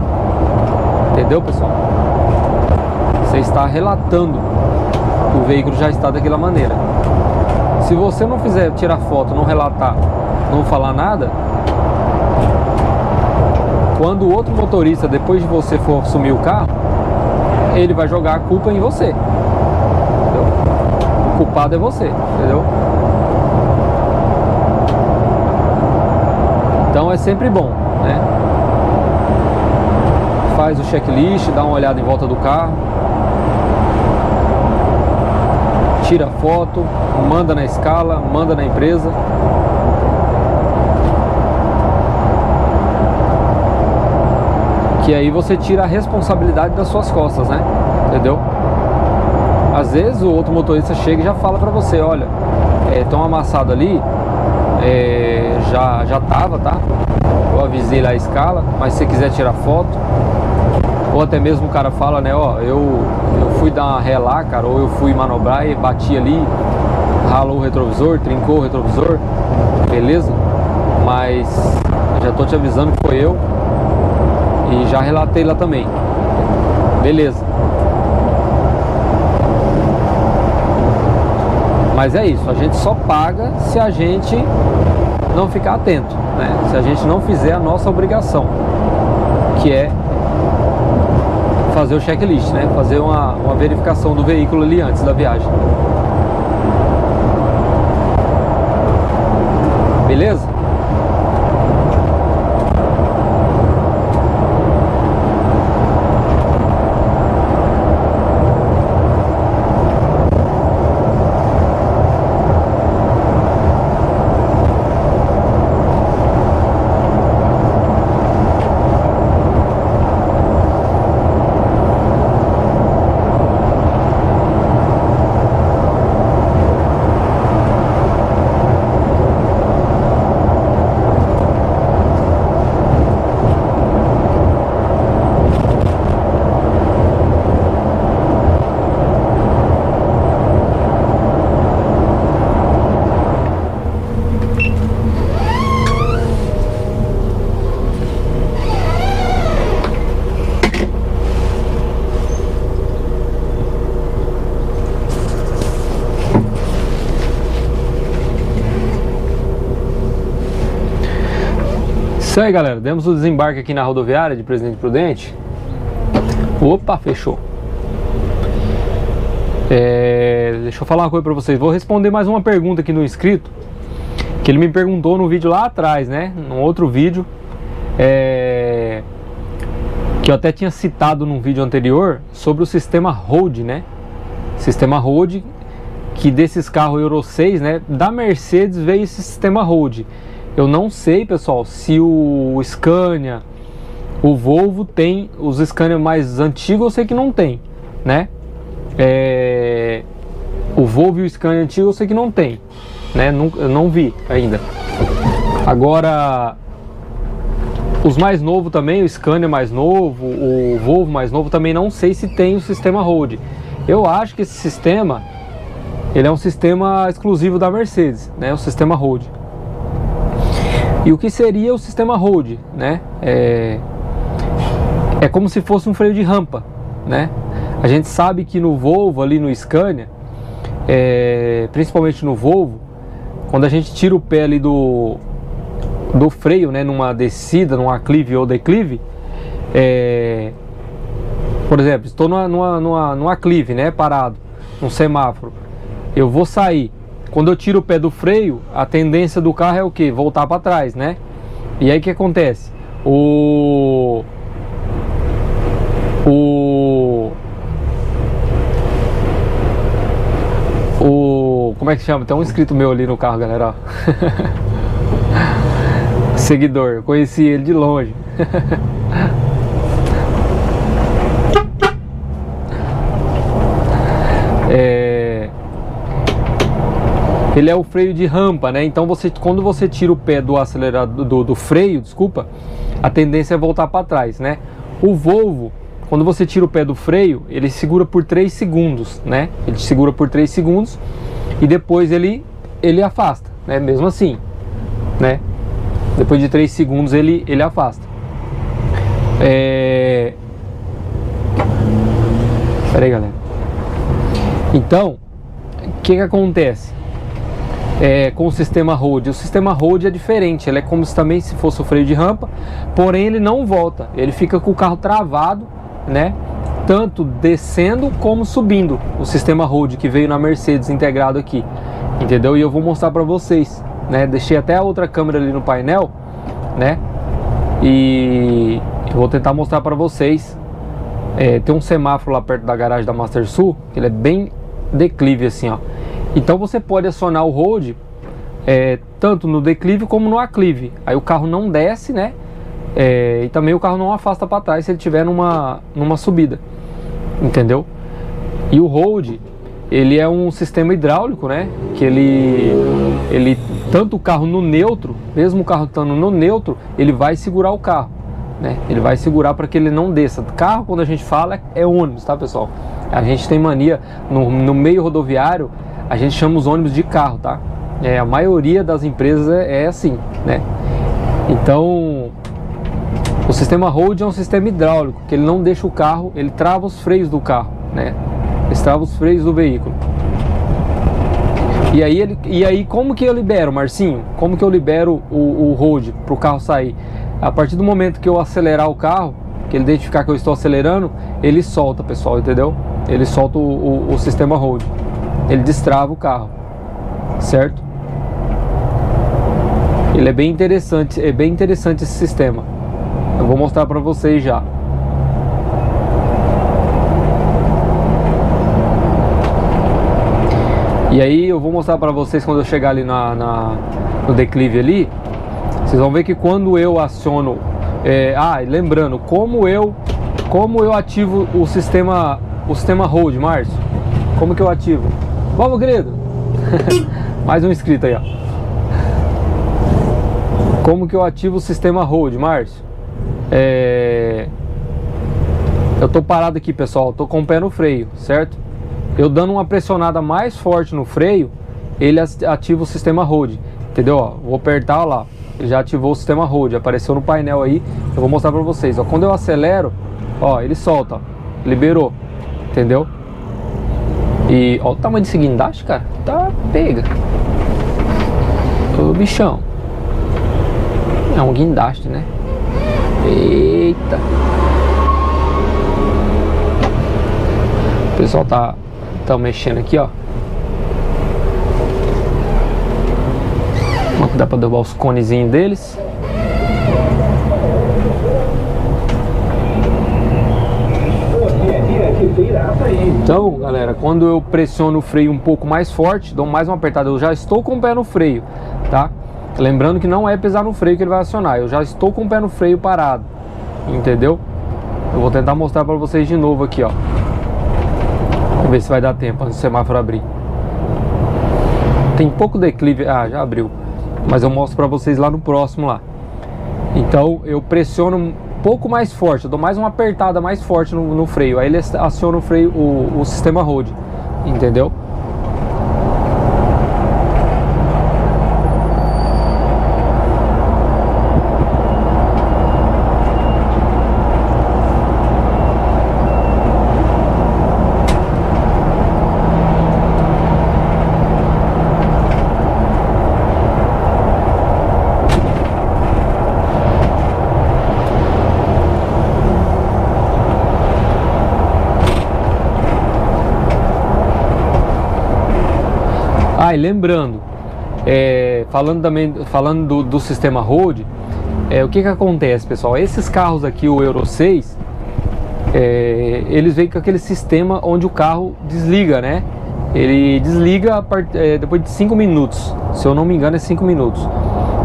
entendeu, pessoal? Você está relatando o veículo já está daquela maneira. Se você não fizer tirar foto, não relatar, não falar nada, quando o outro motorista, depois de você for assumir o carro, ele vai jogar a culpa em você, entendeu? O culpado é você, entendeu? Então é sempre bom, né? Faz o checklist, dá uma olhada em volta do carro, tira foto, manda na escala, manda na empresa. Que aí você tira a responsabilidade das suas costas, né? Entendeu? Às vezes o outro motorista chega e já fala pra você, olha, tão amassado ali, já tava, tá? Eu avisei lá a escala, mas se você quiser tirar foto, ou até mesmo o cara fala, né, ó, eu fui dar uma ré lá, cara, ou eu fui manobrar e bati ali, ralou o retrovisor, trincou o retrovisor, beleza? Mas já tô te avisando que foi eu e já relatei lá também, beleza? Mas é isso, a gente só paga se a gente não ficar atento, né? Se a gente não fizer a nossa obrigação, que é fazer o checklist, né? Fazer uma verificação do veículo ali antes da viagem. Beleza? Isso aí, galera, demos o desembarque aqui na rodoviária de Presidente Prudente. Opa, fechou. Deixa eu falar uma coisa pra vocês. Vou responder mais uma pergunta aqui no inscrito, que ele me perguntou no vídeo lá atrás, né? Num outro vídeo, que eu até tinha citado num vídeo anterior, sobre o sistema Hold, né? Sistema Hold, que desses carros Euro 6, né? Da Mercedes veio esse sistema Hold. Eu não sei, pessoal, se o Scania, o Volvo tem os Scania mais antigos, eu sei que não tem, né? O Volvo e o Scania antigo eu sei que não tem, né? Eu não vi ainda. Agora, os mais novos também, o Scania mais novo, o Volvo mais novo, também não sei se tem o sistema Hold. Eu acho que esse sistema, ele é um sistema exclusivo da Mercedes, né? O sistema Hold. E o que seria o sistema Hold, né? É como se fosse um freio de rampa, né? A gente sabe que no Volvo, ali no Scania, principalmente no Volvo, quando a gente tira o pé ali do freio, né? Numa descida, num aclive ou declive, por exemplo, estou numa aclive, né? Parado, num semáforo, eu vou sair. Quando eu tiro o pé do freio, a tendência do carro é o que? Voltar para trás, né? E aí o que acontece? Como é que chama? Tem um inscrito meu ali no carro, galera, ó. Seguidor, eu conheci ele de longe. Ele é o freio de rampa, né? Então quando você tira o pé do acelerador, do freio, desculpa, a tendência é voltar para trás, né? O Volvo, quando você tira o pé do freio, ele segura por 3 segundos, né? Ele segura por 3 segundos e depois ele afasta, né? Mesmo assim, né? Depois de 3 segundos ele afasta. Pera aí, galera. Então, o que acontece com o sistema Hold? O sistema Hold é diferente, ele é como se também se fosse o freio de rampa, porém ele não volta, ele fica com o carro travado, né? Tanto descendo como subindo, o sistema Hold que veio na Mercedes integrado aqui, entendeu? E eu vou mostrar para vocês, né? Deixei até a outra câmera ali no painel, né? E eu vou tentar mostrar para vocês. Tem um semáforo lá perto da garagem da Master Sul, que ele é bem declive assim, ó. Então você pode acionar o Hold tanto no declive como no aclive. Aí o carro não desce, né? E também o carro não afasta para trás se ele estiver numa subida, entendeu? E o Hold, ele é um sistema hidráulico, né? Que ele tanto o carro no neutro, mesmo o carro estando no neutro, ele vai segurar o carro, né? Ele vai segurar para que ele não desça. Carro, quando a gente fala, é ônibus, tá, pessoal? A gente tem mania no meio rodoviário, a gente chama os ônibus de carro, tá? A maioria das empresas é assim, né? Então, o sistema Hold é um sistema hidráulico, que ele não deixa o carro, ele trava os freios do carro, né? Ele trava os freios do veículo. E aí como que eu libero, Marcinho? Como que eu libero o Hold para o carro sair? A partir do momento que eu acelerar o carro, que ele identificar que eu estou acelerando, ele solta, pessoal, entendeu? Ele solta o sistema Hold. Ele destrava o carro, certo? Ele é bem interessante esse sistema. Eu vou mostrar para vocês já. E aí eu vou mostrar para vocês quando eu chegar ali no declive ali. Vocês vão ver que quando eu aciono, lembrando, como eu ativo o sistema Hold, Márcio? Como que eu ativo? Vamos, querido! Mais um inscrito aí, ó. Como que eu ativo o sistema Hold, Márcio? Eu tô parado aqui, pessoal, tô com o pé no freio, certo? Eu dando uma pressionada mais forte no freio, ele ativa o sistema Hold, entendeu? Ó, vou apertar, ó lá, ele já ativou o sistema Hold, apareceu no painel aí, eu vou mostrar pra vocês, ó. Quando eu acelero, ó, ele solta, ó, liberou, entendeu? E ó o tamanho desse guindaste, cara, tá pega. Ô bichão, é um guindaste, né? Eita. O pessoal tá mexendo aqui, ó. Dá pra derrubar os conezinhos deles. Então, galera, quando eu pressiono o freio um pouco mais forte, dou mais uma apertada, eu já estou com o pé no freio, tá? Lembrando que não é pesar no freio que ele vai acionar, eu já estou com o pé no freio parado, entendeu? Eu vou tentar mostrar pra vocês de novo aqui, ó. Vamos ver se vai dar tempo antes do semáforo abrir. Tem pouco declive, já abriu, mas eu mostro pra vocês lá no próximo lá. Então eu pressiono um pouco mais forte, eu dou mais uma apertada mais forte no freio, aí ele aciona o freio, o sistema Hold, entendeu? E lembrando, falando do sistema Hold, o que acontece, pessoal? Esses carros aqui, o Euro 6, eles vêm com aquele sistema onde o carro desliga, né? Ele desliga depois de 5 minutos, se eu não me engano é 5 minutos,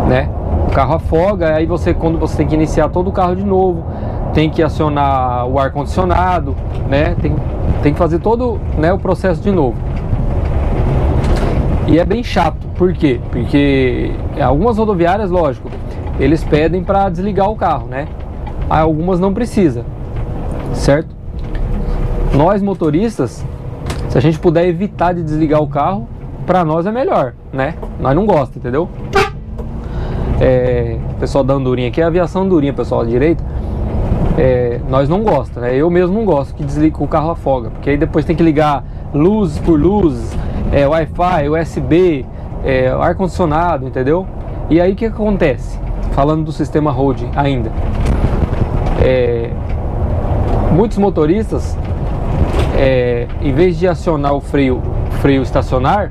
né? O carro afoga, aí quando você tem que iniciar todo o carro de novo, tem que acionar o ar-condicionado, né? Tem que fazer todo, né, o processo de novo. E é bem chato, por quê? Porque algumas rodoviárias, lógico, eles pedem para desligar o carro, né? Algumas não precisa, certo? Nós motoristas, se a gente puder evitar de desligar o carro, para nós é melhor, né? Nós não gostamos, entendeu? O pessoal da andorinha aqui, é a aviação andorinha, pessoal, à direita. nós não gosta, né? Eu mesmo não gosto que desligue o carro afoga, porque aí depois tem que ligar luzes por luzes, Wi-Fi, USB, ar-condicionado, entendeu? E aí o que acontece? Falando do sistema Hold ainda, muitos motoristas, em vez de acionar o freio estacionar,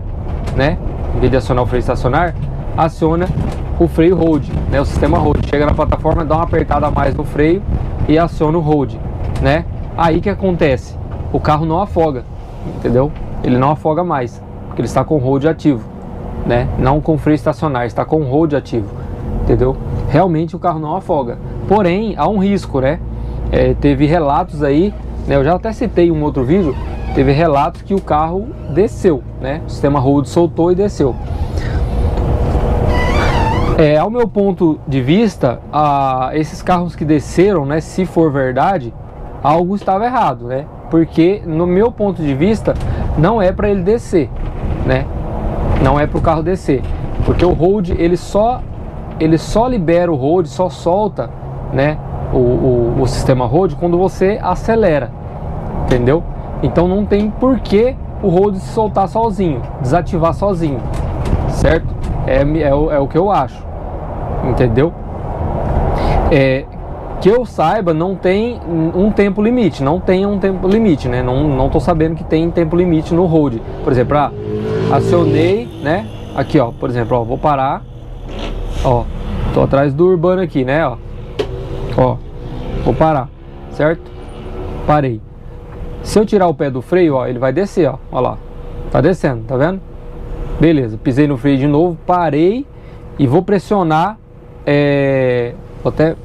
né? Em vez de acionar o freio estacionar, aciona o freio Hold, né? O sistema Hold. Chega na plataforma, dá uma apertada a mais no freio e aciona o Hold, né? Aí que acontece? O carro não afoga, entendeu? Ele não afoga mais, porque ele está com o Hold ativo, né? Não com o freio estacionar, está com o Hold ativo, entendeu? Realmente o carro não afoga. Porém, há um risco, né? Teve relatos aí, né? Eu já até citei em um outro vídeo, teve relatos que o carro desceu, né? O sistema Hold soltou e desceu. Ao meu ponto de vista, esses carros que desceram, né? Se for verdade, algo estava errado, né? Porque no meu ponto de vista, não é para ele descer, né? Não é para o carro descer, porque o Hold ele só libera o Hold, só solta, né? O sistema Hold quando você acelera, entendeu? Então não tem por que o Hold se soltar sozinho, desativar sozinho, certo? É o que eu acho, entendeu? Que eu saiba, não tem um tempo limite, não tem um tempo limite, né? Não tô sabendo que tem tempo limite no Hold. Por exemplo, acionei, né? Aqui, ó, por exemplo, ó, vou parar, ó, tô atrás do urbano aqui, né? Ó, vou parar, certo? Parei. Se eu tirar o pé do freio, ó, ele vai descer, ó lá, tá descendo, tá vendo? Beleza, pisei no freio de novo, parei e vou pressionar, vou até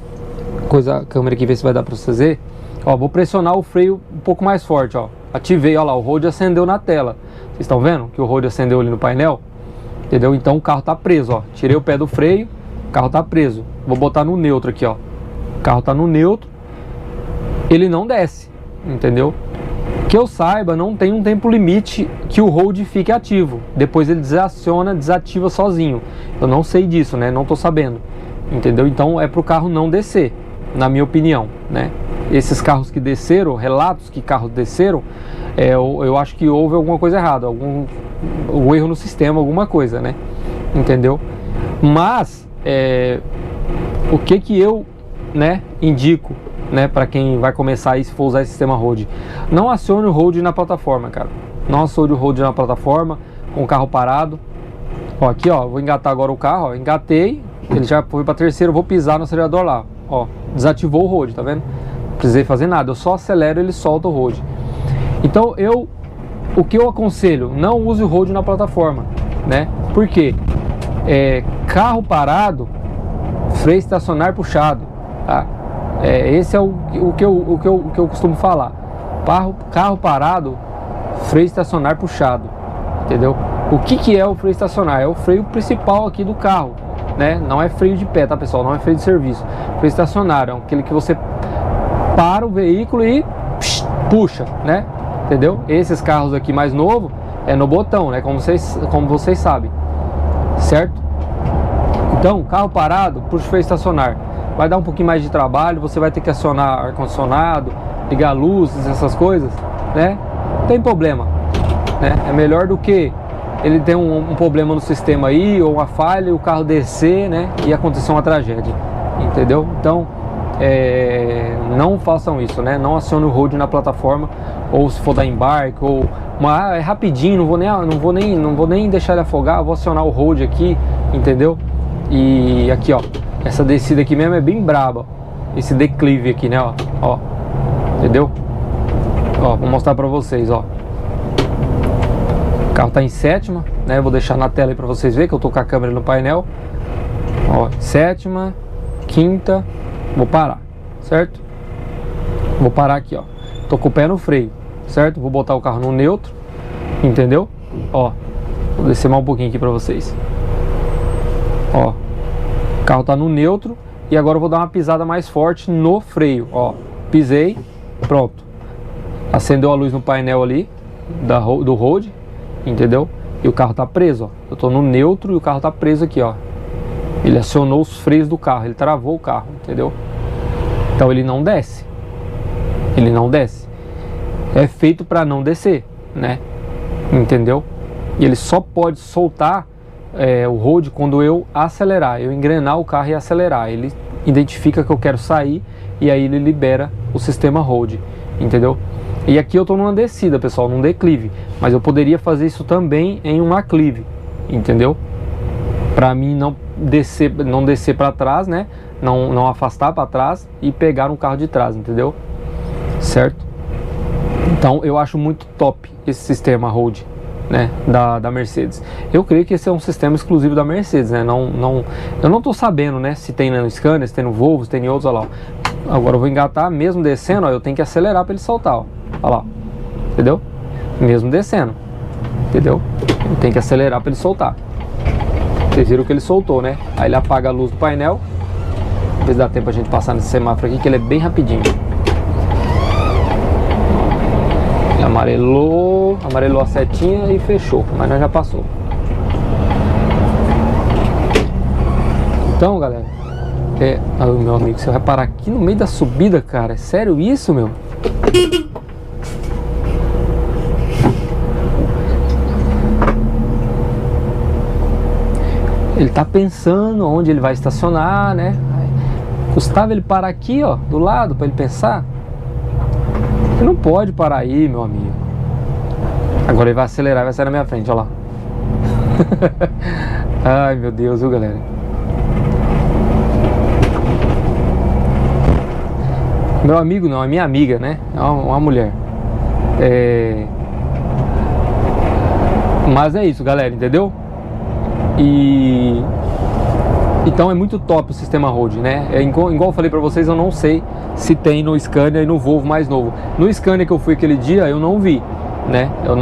a câmera aqui ver se vai dar pra vocês ver. Ó, vou pressionar o freio um pouco mais forte, ó, ativei, ó lá, o Hold acendeu na tela. Vocês estão vendo que o Hold acendeu ali no painel? Entendeu? Então o carro tá preso, ó, tirei o pé do freio, o carro tá preso. Vou botar no neutro aqui, ó, o carro tá no neutro, ele não desce, entendeu? Que eu saiba, não tem um tempo limite que o Hold fique ativo. Depois ele desativa sozinho. Eu não sei disso, né? Não tô sabendo, entendeu? Então é pro carro não descer, na minha opinião, né? Esses carros que desceram, relatos que carros desceram, eu acho que houve alguma coisa errada, algum erro no sistema, alguma coisa, né? Entendeu? Mas o que eu, né, indico, né, para quem vai começar e se for usar esse sistema Hold, não acione o Hold na plataforma, cara. Não acione o Hold na plataforma com o carro parado. Ó, aqui, ó, vou engatar agora o carro, ó, engatei, ele já foi para terceiro, vou pisar no acelerador lá, ó, desativou o Hold, tá vendo? Não precisei fazer nada, eu só acelero, ele solta o Hold. Então o que eu aconselho, não use o Hold na plataforma, né? Por quê? Carro parado, freio estacionar puxado, tá? Esse é o que eu costumo falar. Carro parado, freio estacionar puxado, entendeu? O que é o freio estacionar? É o freio principal aqui do carro, né? Não é freio de pé, tá, pessoal? Não é freio de serviço. Freio estacionário é aquele que você para o veículo e puxa, né? Entendeu? Esses carros aqui mais novos é no botão, né? Como vocês sabem, certo? Então, carro parado, puxa o freio estacionar. Vai dar um pouquinho mais de trabalho, você vai ter que acionar ar-condicionado, ligar luzes, essas coisas, né? Não tem problema, né? É melhor do que ele ter um problema no sistema aí, ou uma falha, e o carro descer, né? E acontecer uma tragédia, entendeu? Então, não façam isso, né? Não acione o Hold na plataforma, ou se for dar embarque, ou é rapidinho, não vou nem deixar ele afogar, vou acionar o Hold aqui, entendeu? E aqui, ó, essa descida aqui mesmo é bem braba, esse declive aqui, né, ó, entendeu? Ó, vou mostrar pra vocês, ó. O carro tá em sétima, né, vou deixar na tela aí pra vocês verem, que eu tô com a câmera no painel. Ó, sétima, quinta, vou parar, certo? Vou parar aqui, ó, tô com o pé no freio, certo? Vou botar o carro no neutro, entendeu? Ó, vou descer mais um pouquinho aqui pra vocês. Ó, o carro tá no neutro e agora eu vou dar uma pisada mais forte no freio, ó, pisei, pronto, acendeu a luz no painel ali do Hold, entendeu? E o carro tá preso, ó, eu tô no neutro e o carro tá preso aqui, ó, ele acionou os freios do carro, ele travou o carro, entendeu? Então ele não desce, ele não desce. É feito para não descer, né? Entendeu? E ele só pode soltar o hold quando eu acelerar, eu engrenar o carro e acelerar. Ele identifica que eu quero sair e aí ele libera o sistema hold, entendeu? E aqui eu estou numa descida, pessoal, num declive, mas eu poderia fazer isso também em um aclive, entendeu? Para mim não descer para trás, né? Não afastar para trás e pegar um carro de trás, entendeu? Certo? Então eu acho muito top esse sistema hold, né, da Mercedes. Eu creio que esse é um sistema exclusivo da Mercedes, né? Eu não tô sabendo, né, se tem no Scania, se tem no Volvo, se tem em outros, olha lá. Agora eu vou engatar, mesmo descendo, ó, eu tenho que acelerar para ele soltar, ó. Olha lá, entendeu? Mesmo descendo, entendeu? Eu tenho que acelerar para ele soltar. Vocês viram que ele soltou, né? Aí ele apaga a luz do painel. Talvez dá tempo a gente passar nesse semáforo aqui, que ele é bem rapidinho. Ele amarelou a setinha e fechou, mas nós já passou. Então, galera, meu amigo, você vai parar aqui no meio da subida, cara? É sério isso, meu? Ele tá pensando onde ele vai estacionar, né? Custava ele parar aqui, ó, do lado, para ele pensar. Ele não pode parar aí, meu amigo. Agora ele vai acelerar e vai sair na minha frente, ó lá. Ai, meu Deus, viu, galera? Meu amigo não, é minha amiga, né? É uma mulher. Mas é isso, galera, entendeu? Então é muito top o sistema hold, né? Igual eu falei pra vocês, eu não sei se tem no Scania e no Volvo mais novo. No Scania que eu fui aquele dia, eu não vi, né? Eu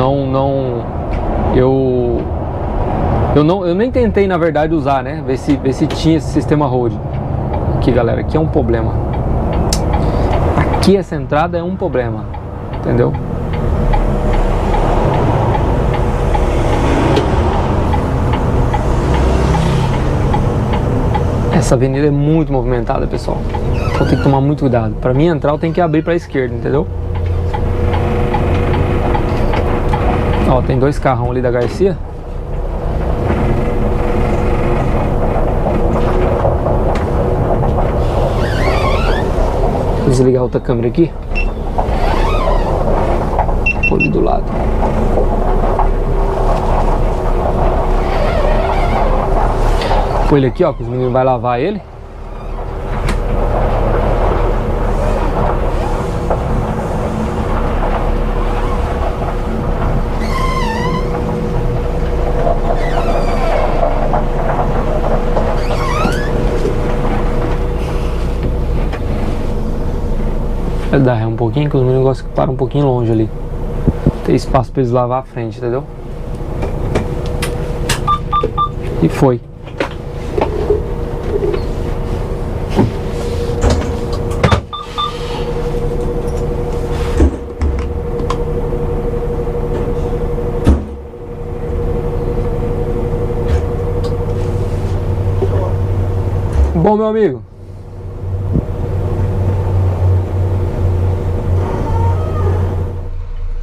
nem tentei, na verdade, usar, né? Ver se tinha esse sistema hold. Aqui, galera, aqui é um problema. Aqui essa entrada é um problema, entendeu? Essa avenida é muito movimentada, pessoal. Então tem que tomar muito cuidado. Para mim entrar, eu tenho que abrir para a esquerda, entendeu? Ó, tem dois carrão ali da Garcia. Vou desligar outra câmera aqui. Vou ali do lado. Põe ele aqui, ó, que os meninos vão lavar ele. Vai dar ré um pouquinho, que os meninos gostam que para um pouquinho longe ali. Tem espaço para eles lavar a frente, entendeu? E foi. Bom, meu amigo,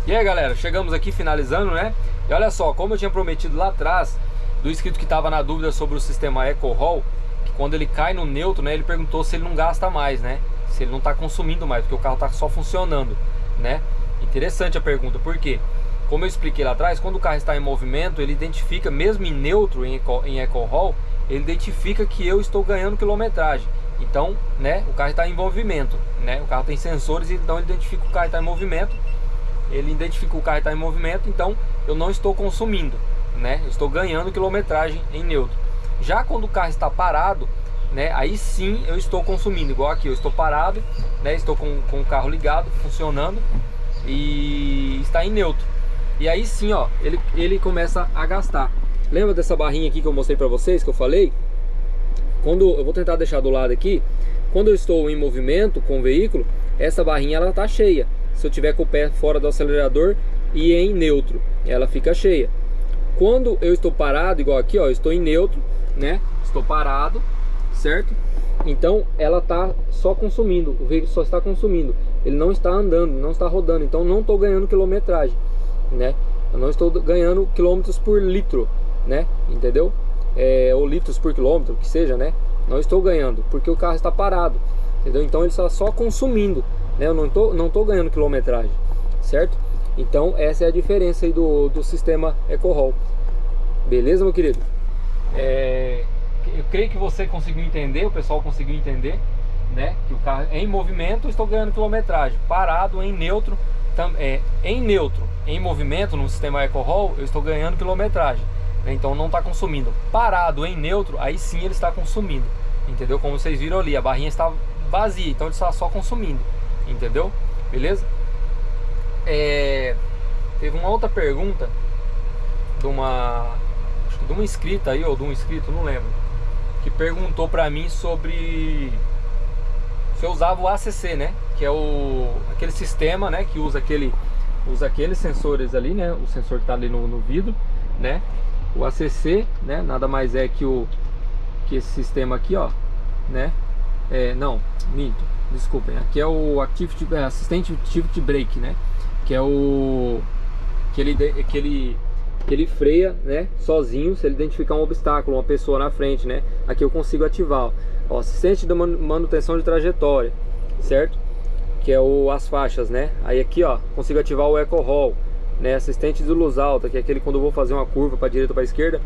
e aí, galera, chegamos aqui finalizando, né? E olha só, como eu tinha prometido lá atrás do inscrito que estava na dúvida sobre o sistema EcoRoll, que quando ele cai no neutro, né, ele perguntou se ele não gasta mais, né? Se ele não está consumindo mais, porque o carro está só funcionando, né? Interessante a pergunta, por quê? Como eu expliquei lá atrás, quando o carro está em movimento, ele identifica, mesmo em neutro, em EcoRoll, ele identifica que eu estou ganhando quilometragem. Então, né, o carro está em movimento, né? O carro tem sensores, então ele identifica que o carro está em movimento. Ele identifica que o carro está em movimento, então eu não estou consumindo, né? Eu estou ganhando quilometragem em neutro. Já quando o carro está parado, né, aí sim eu estou consumindo. Igual aqui, eu estou parado, né? Estou com o carro ligado, funcionando e está em neutro. E aí sim, ó, ele começa a gastar. Lembra dessa barrinha aqui que eu mostrei para vocês, que eu falei? Quando eu vou tentar deixar do lado aqui, quando eu estou em movimento com o veículo, essa barrinha ela tá cheia. Se eu tiver com o pé fora do acelerador e em neutro, ela fica cheia. Quando eu estou parado, igual aqui, ó, eu estou em neutro, né? Estou parado, certo? Então ela tá só consumindo, o veículo só está consumindo. ele não está andando, não está rodando, então não estou ganhando quilometragem, né? Eu não estou ganhando quilômetros por litro, né? Entendeu? Ou litros por quilômetro, que seja, né? Não estou ganhando, porque o carro está parado, entendeu? Então ele está só consumindo, né? Eu não tô ganhando quilometragem, certo? Então essa é a diferença aí do sistema EcoRoll. Beleza, meu querido? Eu creio que você conseguiu entender, o pessoal conseguiu entender, né? Que o carro em movimento eu estou ganhando quilometragem, parado em neutro, em movimento no sistema EcoRoll eu estou ganhando quilometragem, né? Então não está consumindo. Parado em neutro, aí sim ele está consumindo, entendeu? Como vocês viram ali, a barrinha está vazia, então ele está só consumindo, entendeu? Beleza? Teve uma outra pergunta de uma inscrita aí, ou de um inscrito, não lembro, que perguntou pra mim sobre se eu usava o ACC, né? Que é aquele sistema, né? Que usa aqueles sensores ali, né? O sensor que tá ali no vidro, né? O ACC, né? Nada mais é que esse sistema aqui, ó, né? Não, minto, desculpem. Aqui é o Assistant Activity Brake, né? Que é que ele freia, né, sozinho se ele identificar um obstáculo, uma pessoa na frente, né? Aqui eu consigo ativar, ó, assistente de manutenção de trajetória, certo? Que é as faixas, né? Aí aqui, ó, consigo ativar o EcoRoll, né? Assistente de luz alta, que é aquele quando eu vou fazer uma curva para direita ou para esquerda,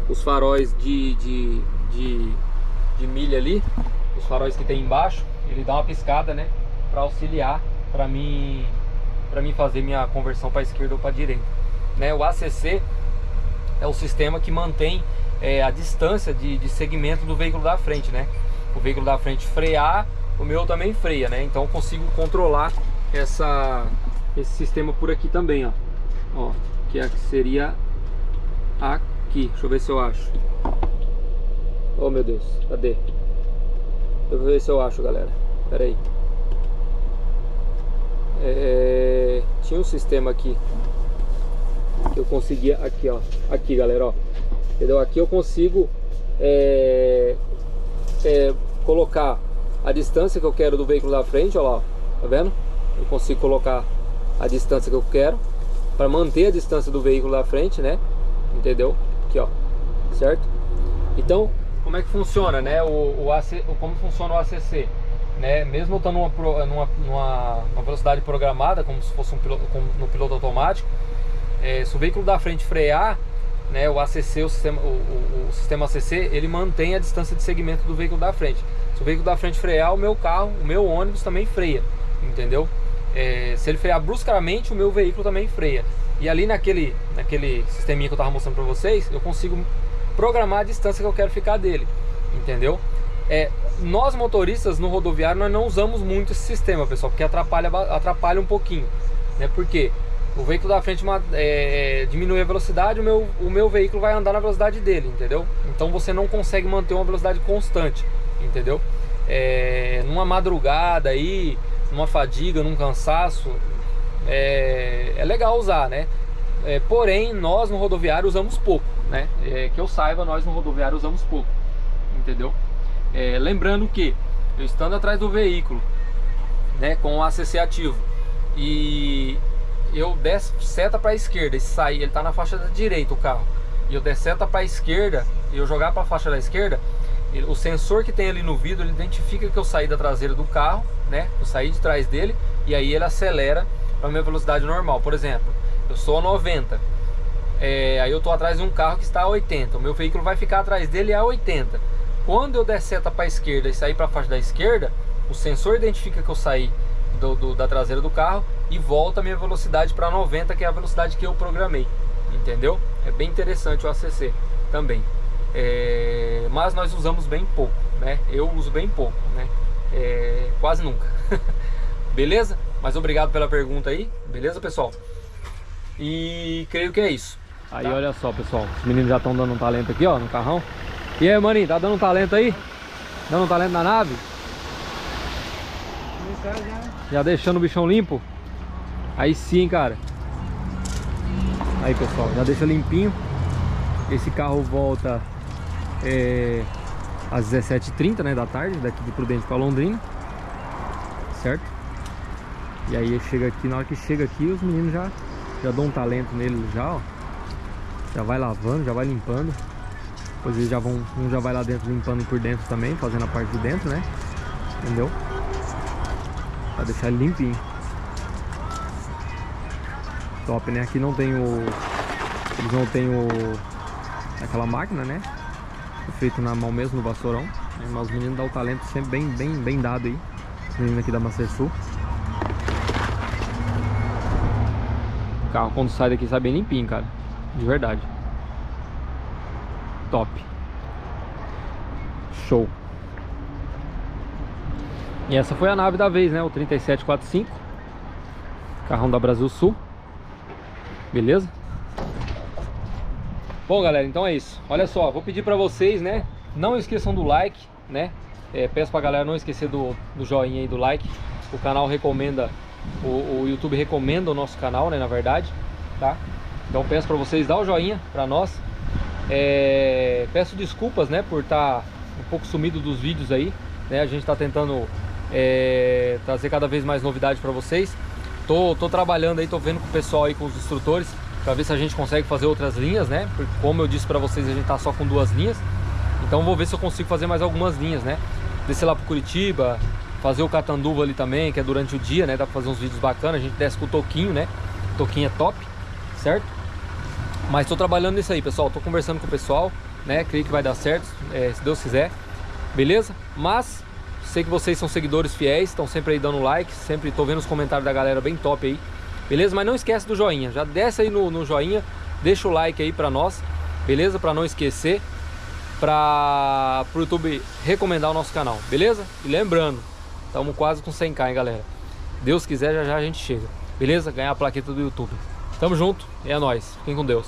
os faróis de milha ali, os faróis que tem embaixo, ele dá uma piscada, né? Para auxiliar, para mim fazer minha conversão para esquerda ou para direita, né? O ACC é o sistema que mantém a distância de segmento do veículo da frente, né? O veículo da frente frear, o meu também freia, né? Então eu consigo controlar esse sistema por aqui também, ó, que seria aqui. Deixa eu ver se eu acho. Oh meu Deus, cadê? Eu vou ver se eu acho, galera. Pera aí. Tinha um sistema aqui que eu conseguia, aqui, ó, aqui, galera, ó, entendeu? Aqui eu consigo colocar a distância que eu quero do veículo da frente, ó lá, ó, tá vendo? Eu consigo colocar a distância que eu quero para manter a distância do veículo da frente, né? Entendeu? Aqui, ó, certo? Então, como é que funciona, né? Como funciona o ACC? Né? Mesmo eu estando numa velocidade programada, como se fosse no piloto automático, se o veículo da frente frear, né, o ACC, o sistema ACC, ele mantém a distância de segmento do veículo da frente. Se o veículo da frente frear, o meu carro, o meu ônibus também freia, entendeu? Se ele frear bruscamente, o meu veículo também freia. E ali naquele sisteminha que eu estava mostrando para vocês, eu consigo programar a distância que eu quero ficar dele, entendeu? Nós motoristas no rodoviário nós não usamos muito esse sistema, pessoal, porque atrapalha um pouquinho, né? Porque o veículo da frente diminui a velocidade, o meu veículo vai andar na velocidade dele, entendeu? Então você não consegue manter uma velocidade constante, entendeu? Numa madrugada aí, numa fadiga, num cansaço, é legal usar, né? Porém, nós no rodoviário usamos pouco, né? Que eu saiba, nós no rodoviário usamos pouco, entendeu? Lembrando que eu estando atrás do veículo, né, com o ACC ativo, e eu der seta para a esquerda e sair, ele está na faixa da direita o carro, e eu der seta para a esquerda e eu jogar para a faixa da esquerda, o sensor que tem ali no vidro, ele identifica que eu saí da traseira do carro, né, eu saí de trás dele, e aí ele acelera para a minha velocidade normal. Por exemplo, eu sou a 90, aí eu estou atrás de um carro que está a 80, o meu veículo vai ficar atrás dele a 80. Quando eu der seta para a esquerda e sair para a faixa da esquerda, o sensor identifica que eu saí da traseira do carro e volta a minha velocidade para 90, que é a velocidade que eu programei, entendeu? É bem interessante o ACC também, mas nós usamos bem pouco, né? Eu uso bem pouco, né? Quase nunca. Beleza? Mas obrigado pela pergunta aí, beleza, pessoal? E creio que é isso. Aí, tá? Olha só, pessoal, os meninos já estão dando um talento aqui, ó, no carrão. E aí, maninho, tá dando um talento aí? Dando um talento na nave? Já deixando o bichão limpo? Aí sim, cara. Aí, pessoal, já deixa limpinho. Esse carro volta às 17h30, né, da tarde, daqui de Prudente para Londrina, certo? E aí chega aqui, na hora que chega aqui, os meninos já dão um talento nele já, ó. Já vai lavando, já vai limpando. Depois eles já vão, um já vai lá dentro limpando por dentro também, fazendo a parte de dentro, né? Entendeu? Pra deixar ele limpinho. Top, né? Aqui não tem o... Eles não tem aquela máquina, né? É feito na mão mesmo, no vassourão. Mas os meninos dão o talento sempre bem dado aí. Os meninos aqui da Mastersul. O carro quando sai daqui sai bem limpinho, cara. De verdade. Top. Show. E essa foi a nave da vez, né? O 3745. Carrão da Brasilsul. Beleza? Bom, galera, então é isso. Olha só, vou pedir pra vocês, né? Não esqueçam do like, né? Peço pra galera não esquecer do joinha e do like. O canal recomenda, o YouTube recomenda o nosso canal, né? Na verdade, tá? Então peço pra vocês dar o joinha pra nós. Peço desculpas, né? Por estar um pouco sumido dos vídeos aí, né? A gente tá tentando trazer cada vez mais novidade pra vocês. Tô trabalhando aí, tô vendo com o pessoal aí, com os instrutores, pra ver se a gente consegue fazer outras linhas, né? Porque como eu disse pra vocês, a gente tá só com 2 linhas. Então vou ver se eu consigo fazer mais algumas linhas, né? Descer lá pro Curitiba, fazer o Catanduva ali também, que é durante o dia, né? Dá pra fazer uns vídeos bacanas, a gente desce com o Toquinho, né? O Toquinho é top, certo? Mas tô trabalhando nisso aí, pessoal. Tô conversando com o pessoal, né? Creio que vai dar certo, se Deus quiser. Beleza? Mas sei que vocês são seguidores fiéis, estão sempre aí dando like, sempre tô vendo os comentários da galera bem top aí. Beleza? Mas não esquece do joinha, já desce aí no joinha, deixa o like aí pra nós, beleza? Pra não esquecer, pro YouTube recomendar o nosso canal, beleza? E lembrando, estamos quase com 100k, hein, galera? Deus quiser, já a gente chega, beleza? Ganhar a plaqueta do YouTube. Tamo junto, e é nóis. Fiquem com Deus.